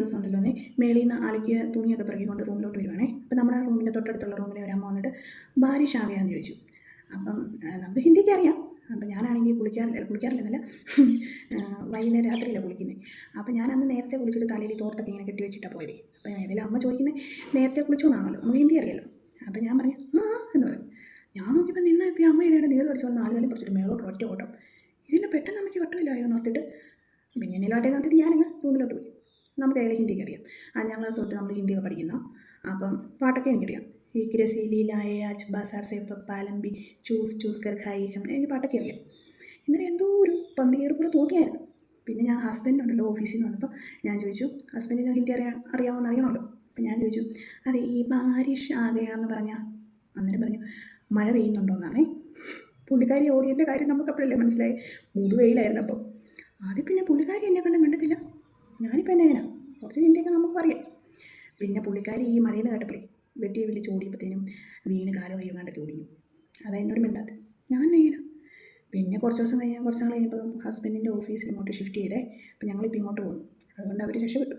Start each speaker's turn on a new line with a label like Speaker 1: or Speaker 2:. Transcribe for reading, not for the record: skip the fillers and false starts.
Speaker 1: ദിവസം ഉണ്ടല്ലോ എന്നേ മേളിൽ നിന്ന് അലക്കിയ തുണിയൊക്കെ പിറകിക്കൊണ്ട് റൂമിലോട്ട് വരുവാണേ. അപ്പോൾ നമ്മുടെ റൂമിൻ്റെ തൊട്ടടുത്തുള്ള റൂമിലെ ഒരു അമ്മ വന്നിട്ട് ബാരിഷ് ആകെയാന്ന് ചോദിച്ചു. അപ്പം നമുക്ക് ഹിന്ദിക്ക് അറിയാം. അപ്പം ഞാനാണെങ്കിൽ കുളിക്കാറില്ലെന്നല്ല വൈകുന്നേരം രാത്രിയിലാണ് കുളിക്കുന്നത്. അപ്പോൾ ഞാനന്ന് നേരത്തെ കുളിച്ചിട്ട് തലയിൽ തോർത്തൊക്കെ ഇങ്ങനെ കെട്ടി വെച്ചിട്ടാണ് പോയത്. അപ്പോൾ ഏതെങ്കിലും അമ്മ ചോദിക്കുന്നത് നേരത്തെ കുളിച്ചോന്നാണല്ലോ, നമുക്ക് ഹിന്ദി അറിയാമല്ലോ. അപ്പോൾ ഞാൻ പറഞ്ഞു എന്ന് പറയും. ഞാൻ നോക്കിയപ്പോൾ നിന്ന് ഇപ്പോൾ അമ്മ ഇതിനെ നീര് പഠിച്ചോളൂ 4 കാലം പഠിച്ചിട്ട് മേളോട്ട് ഒറ്റ ഓട്ടം. ഇതിനെ പെട്ടെന്ന് നമുക്ക് വട്ടമില്ലായോ എന്ന് ഓർത്തിട്ട് പിന്നെ നിലാട്ടെ നോക്കിയിട്ട് ഞാനങ്ങ് റൂമിലോട്ട് പോയി. നമുക്ക് ഏതെങ്കിലും ഹിന്ദിക്ക് അറിയാം. 5ാം ക്ലാസ് തൊട്ട് നമ്മൾ ഹിന്ദിയൊക്കെ പഠിക്കുന്ന. അപ്പം പാട്ടൊക്കെ എനിക്കറിയാം. ഈ കിരസീലിയിലായ അച്ച് ബാസാർ സേ പാലമ്പി ചൂസ് കർ ഖായി എനിക്ക് പാട്ടൊക്കെ അറിയാം. ഇന്നലെ എന്തോ ഒരു പന്തികേറ് പോലെ തോന്നിയായിരുന്നു. പിന്നെ ഞാൻ ഹസ്ബൻഡുണ്ടല്ലോ ഓഫീസിൽ നിന്ന് വന്നപ്പോൾ ഞാൻ ചോദിച്ചു, ഹസ്ബൻഡിന് ഹിന്ദി അറിയാമോന്ന് അറിയണമല്ലോ. അപ്പം ഞാൻ ചോദിച്ചു, അതെ ഈ ബാരിഷ് ആകെയാന്ന് പറഞ്ഞാൽ അന്നേരം പറഞ്ഞു മഴ പെയ്യുന്നുണ്ടോയെന്നാണേ. പുള്ളിക്കാരി ഓടിയതിൻ്റെ കാര്യം നമുക്കപ്പോഴല്ലേ മനസ്സിലായി. മുതുവെയിലായിരുന്നു. അപ്പം ആദ്യം പിന്നെ പുള്ളിക്കാരി എന്നെ കണ്ട് മിണ്ടത്തില്ല. ഞാനിപ്പോൾ എന്നെയാണ് കുറച്ച് ഹിന്ദിയൊക്കെ നമുക്കറിയാം. പിന്നെ പുള്ളിക്കാരി ഈ മഴയെന്ന് കേട്ടപ്പോഴേ വെട്ടി വിളിച്ച് ഓടിയപ്പോഴത്തേനും വീണ് കാലോ കയ്യോ കണ്ടൊക്കെ ഓടിഞ്ഞു. അതാ എന്നോട് മിണ്ടാത്ത. ഞാൻ ഇങ്ങനെ പിന്നെ കുറച്ച് നാൾ കഴിഞ്ഞപ്പോൾ ഹസ്ബൻഡിൻ്റെ ഓഫീസിൽ ഇങ്ങോട്ട് ഷിഫ്റ്റ് ചെയ്തേ. അപ്പം ഞങ്ങളിപ്പോൾ ഇങ്ങോട്ട് പോകുന്നു. അതുകൊണ്ട് അവർ രക്ഷപ്പെട്ടു.